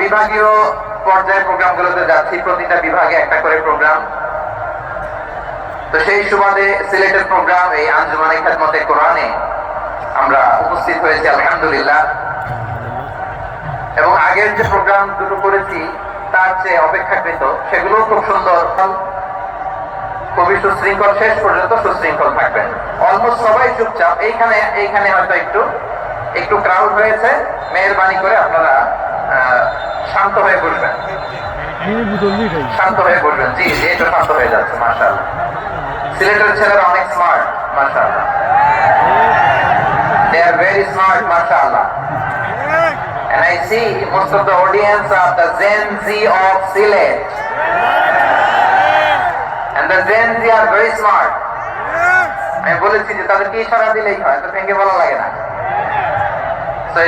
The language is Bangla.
বিভাগীয় পর্যায়ে প্রোগ্রামগুলোতে যাচ্ছি, প্রতিটা বিভাগে একটা করে প্রোগ্রাম। তো সেই সুবাদে সিলেটের প্রোগ্রাম এই আঞ্জুমানে খেদমতে কোরআনে আমরা উপস্থিত হয়েছি আলহামদুলিল্লাহ। এবং আগের যে প্রোগ্রাম দুটো করেছি তার চেয়ে অপেক্ষাকৃত সেগুলো খুব সুন্দর, খুবই সুশৃঙ্খল, শেষ পর্যন্ত সুশৃঙ্খল থাকবেন। অলমোস্ট সবাই চুপচাপ, এইখানে হয়তো একটু ক্রাউড হয়েছে, মেহেরবানি করে আপনারা শান্ত হয়ে বসবেন, শান্ত হয়ে বসবেন। জি জি, এটা শান্ত হয়ে যাচ্ছে। মাশাআল্লাহ, সিলেটের ছেলেরা অনেক স্মার্ট, মাশাআল্লাহ, they are very smart, মাশাআল্লাহ. And I see most of the audience are the Gen Z of Sylhet, and the Gen Z are very smart. আমি বলেছি যে তাদেরকে ইশারা দিলেই হয়, তো ভেঙে বলা লাগে না। So